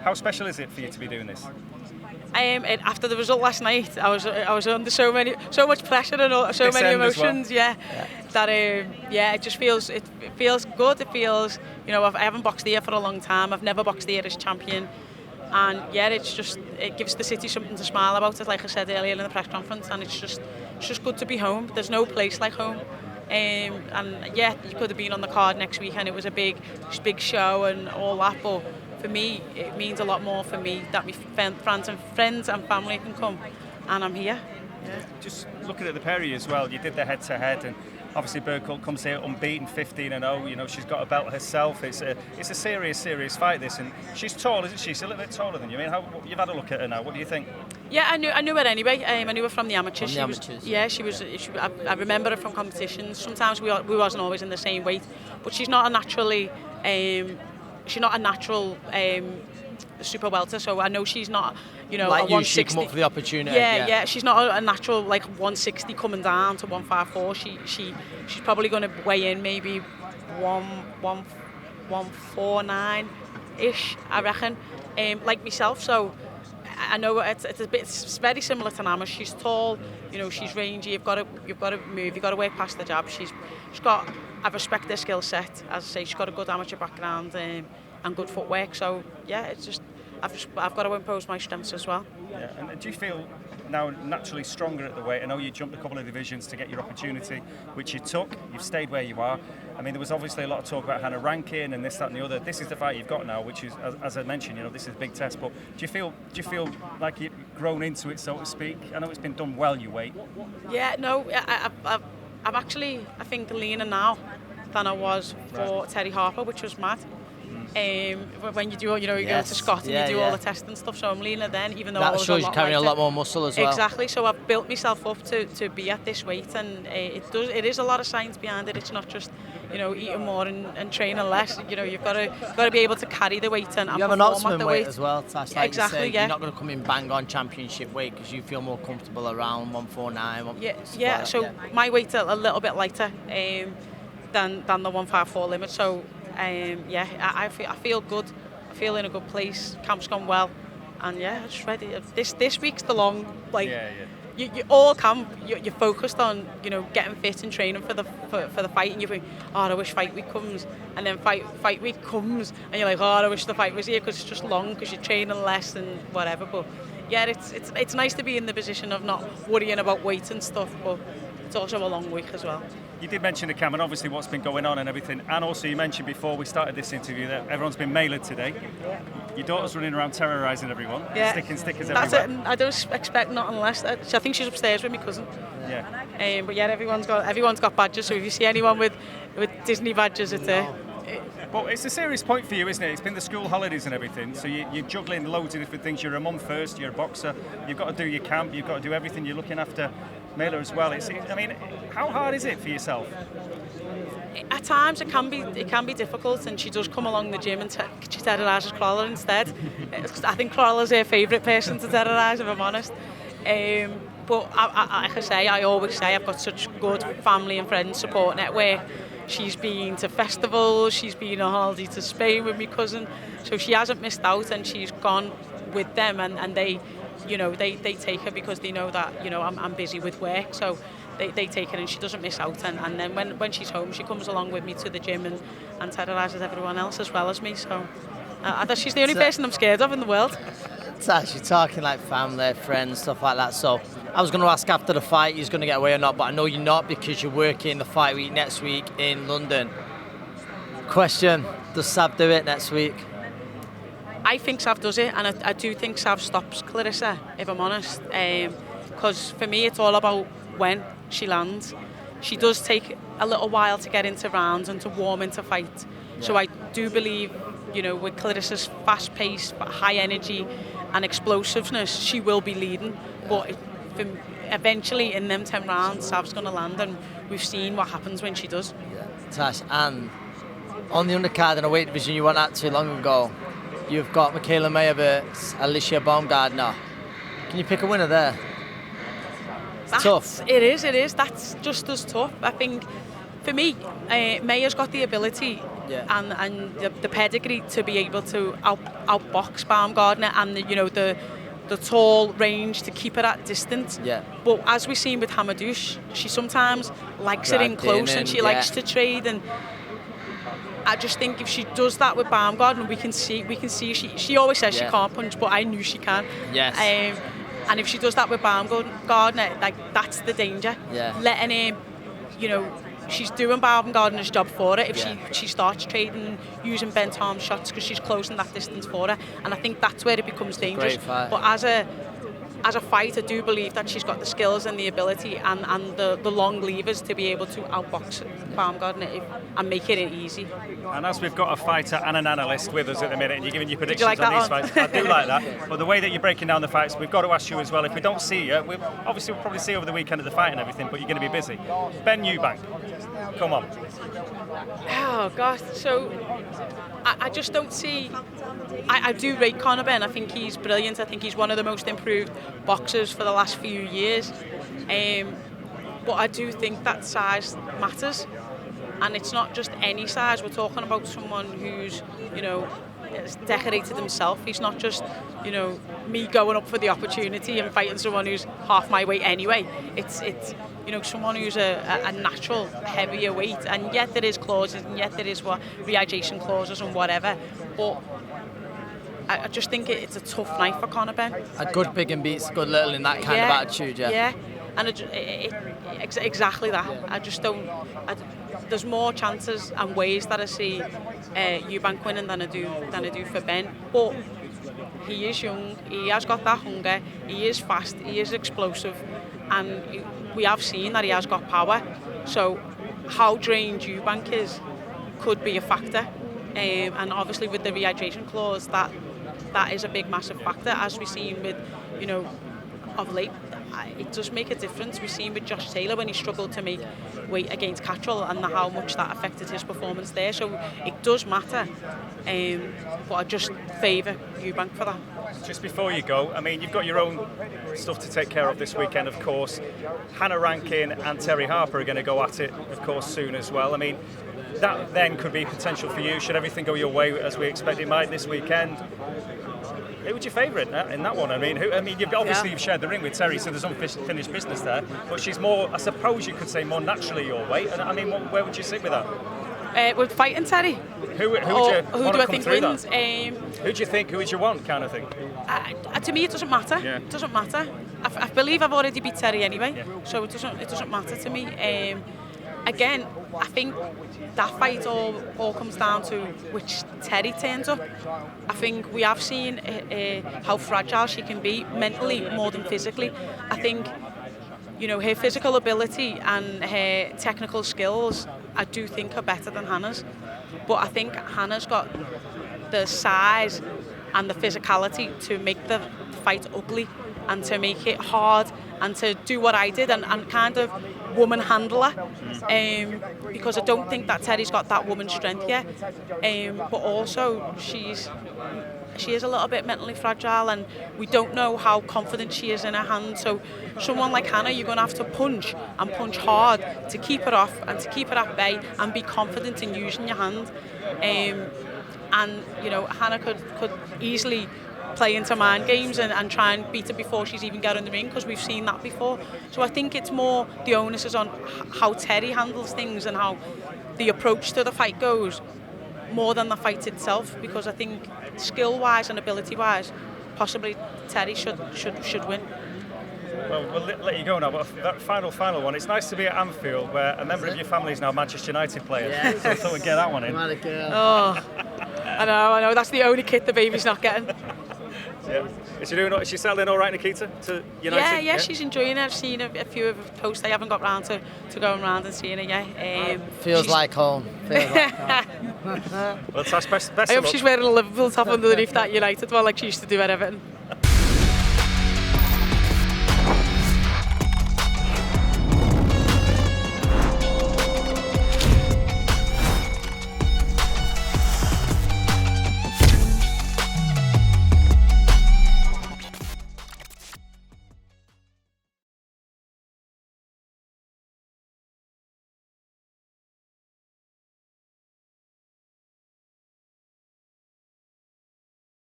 How special is it for you to be doing this? After the result last night, I was under so much pressure and so many emotions. Well. That it just feels good. It feels, I haven't boxed here for a long time. I've never boxed here as champion, and it gives the city something to smile about. It, like I said earlier in the press conference, and it's just good to be home. There's no place like home. You could have been on the card next week, and it was a big show and all that, but for me, it means a lot more for me that my friends and family can come, and I'm here. Yeah. Just looking at the pair of you as well, you did the head-to-head, and obviously Berghult comes here unbeaten, 15-0. She's got a belt herself. It's a serious fight, this, and she's tall, isn't she? She's a little bit taller than you. I mean, you've had a look at her now. What do you think? Yeah, I knew her anyway. I knew her from the amateurs. I remember her from competitions. Sometimes we wasn't always in the same weight, but she's not a naturally. She's not a natural super welter, so I know she's not, like a 160. She come up for the opportunity. Yeah. She's not a natural 160 coming down to 154. She's probably going to weigh in maybe 149 ish, I reckon. Like myself, so I know it's very similar to Nama. She's tall, she's rangy. You've got to move. You've got to work past the jab. I respect her skill set. As I say, she's got a good amateur background and good footwork. So it's just I've got to impose my strengths as well. Yeah, and do you feel now naturally stronger at the weight? I know you jumped a couple of divisions to get your opportunity, which you took. You've stayed where you are. I mean, there was obviously a lot of talk about Harper-Rankin and this, that, and the other. This is the fight you've got now, which is, as I mentioned, this is a big test. But do you feel like you've grown into it, so to speak? I know it's been done well, your weight. Yeah, no, I'm actually, I think, leaner now than I was for Terry Harper, which was mad. When you do, you go to Scott and you do all the tests and stuff, so I'm leaner then, even though I was shows you carrying a lot more muscle as well. Exactly, so I've built myself up to be at this weight, and it is a lot of science behind it. It's not just eating more and training less. You've got to be able to carry the weight and you have an optimum weight as well, Tash. Like exactly, you're not going to come in bang on championship weight because you feel more comfortable around 149. So my weight's a little bit lighter than the 154 limit. So I feel good. I feel in a good place. Camp's gone well, and I'm just ready. This week's the long You all camp. You're focused on getting fit and training for the fight, and you think, I wish fight week comes, and then fight week comes, and you're like, I wish the fight was here because it's just long because you're training less and whatever. But it's nice to be in the position of not worrying about weight and stuff, but it's also a long week as well. You did mention the Cam and obviously what's been going on and everything, and also you mentioned before we started this interview that everyone's been mailed today. Your daughter's running around terrorising everyone, sticking stickers everywhere. That's it. I don't expect nothing less. I think she's upstairs with my cousin. But everyone's got badges. So if you see anyone with Disney badges, it's there. Well, it's a serious point for you, isn't it? It's been the school holidays and everything, so you're juggling loads of different things. You're a mum first, you're a boxer, you've got to do your camp, you've got to do everything. You're looking after Mela as well. How hard is it for yourself? At times it can be difficult, and she does come along the gym and she terrorises Crolla instead. I think Crolla's her favourite person to terrorise, if I'm honest. But I always say I've got such good family and friends support network. She's been to festivals, she's been on holiday to Spain with my cousin, so she hasn't missed out, and she's gone with them, and they take her because they know that I'm busy with work, so they take her and she doesn't miss out, and then when she's home she comes along with me to the gym and terrorises everyone else as well as me, so she's the only person I'm scared of in the world. Tash, you're talking like family, friends, stuff like that, so I was going to ask after the fight you're going to get away or not, but I know you're not because you're working the fight week next week in London. Question, does Sav do it next week? I think Sav does it, and I do think Sav stops Clarissa, if I'm honest, because for me it's all about when she lands. She does take a little while to get into rounds and to warm into fight, so I do believe with Clarissa's fast pace, high energy and explosiveness, she will be leading, but eventually in them 10 rounds Sav's going to land, and we've seen what happens when she does. Tash, and on the undercard in a weight division you weren't at too long ago, you've got Michaela Mayer versus Alicia Baumgardner. Can you pick a winner there? It's tough. It is. That's just as tough. I think for me, Mayer's got the ability and the pedigree to be able to outbox Baumgardner, and the tall range to keep her at distance. Yeah. But as we've seen with Hamadouche, she sometimes likes it in close, and she likes to trade. And I just think if she does that with Baumgardner, we can see she always says she can't punch, but I knew she can. Yes. And if she does that with Baumgardner, like, that's the danger. Yeah. Letting him, she's doing Baumgardner's job for her if she starts trading, using Ben Tom's shots, because she's closing that distance for her, and I think that's where it becomes dangerous. But as a fight, I do believe that she's got the skills and the ability and the long levers to be able to outbox Baumgardner and make it easy. And as we've got a fighter and an analyst with us at the minute, and you're giving your predictions like on these one? fights, I do like that. But the way that you're breaking down the fights, we've got to ask you as well, if we don't see you, we'll probably see you over the weekend at the fight and everything, but you're going to be busy. Benn-Eubank, come on. Oh, gosh. So I just don't see... I do rate Conor Benn. I think he's brilliant. I think he's one of the most improved boxers for the last few years. But I do think that size matters. And it's not just any size. We're talking about someone who's, has decorated himself. He's not just, me going up for the opportunity and fighting someone who's half my weight anyway. It's someone who's a natural heavier weight. And yet there is clauses, and yet there is rehydration clauses and whatever. But I just think it's a tough night for Conor Benn. A good big and beats good little in that kind of attitude, Yeah, and exactly that. I just don't... there's more chances and ways that I see Eubank winning than I do for Benn. But he is young, he has got that hunger, he is fast, he is explosive, and we have seen that he has got power. So how drained Eubank is could be a factor. And obviously with the rehydration clause, that is a big, massive factor, as we've seen with, of late. It does make a difference. We've seen with Josh Taylor when he struggled to make weight against Catterall, and how much that affected his performance there. So it does matter, but I just favour Eubank for that. Just before you go, I mean, you've got your own stuff to take care of this weekend, of course. Harper-Rankin and Terry Harper are going to go at it, of course, soon as well. I mean, that then could be potential for you, should everything go your way as we expect it might this weekend. Who would you favour in that one? You've shared the ring with Terry, so there's unfinished business there. But she's more, I suppose you could say, more naturally your weight. And I mean, where would you sit with that? With fighting Terry. Who do I think wins? Who do you think? Who would you want, kind of thing? To me, it doesn't matter. Yeah. It doesn't matter. I believe I've already beat Terry anyway, so it doesn't matter to me. Again, I think that fight all comes down to which Terry turns up. I think we have seen how fragile she can be, mentally more than physically. I think, her physical ability and her technical skills, I do think are better than Hannah's. But I think Hannah's got the size and the physicality to make the fight ugly and to make it hard and to do what I did and kind of woman handler, because I don't think that Terry's got that woman strength yet, but also she is a little bit mentally fragile, and we don't know how confident she is in her hand. So someone like Hannah, you're going to have to punch and punch hard to keep her off and to keep her at bay and be confident in using your hand. And Hannah could easily play into mind games and try and beat her before she's even got in the ring, because we've seen that before. So I think it's more the onus is on how Terry handles things and how the approach to the fight goes, more than the fight itself, because I think skill-wise and ability-wise, possibly Terry should win. Well, we'll let you go now, but that final one, it's nice to be at Anfield, where a member of your family is now a Manchester United player, so I thought we'd get that one in. Oh, I know, that's the only kit the baby's not getting. Yeah. Is she settling all right, Nikita, to United? Yeah, she's enjoying it. I've seen a few of her posts. I haven't got round to going round and seeing her yet. Feels like home. Well, Tash, best I hope she's wearing a Liverpool top underneath that United one like she used to do at Everton.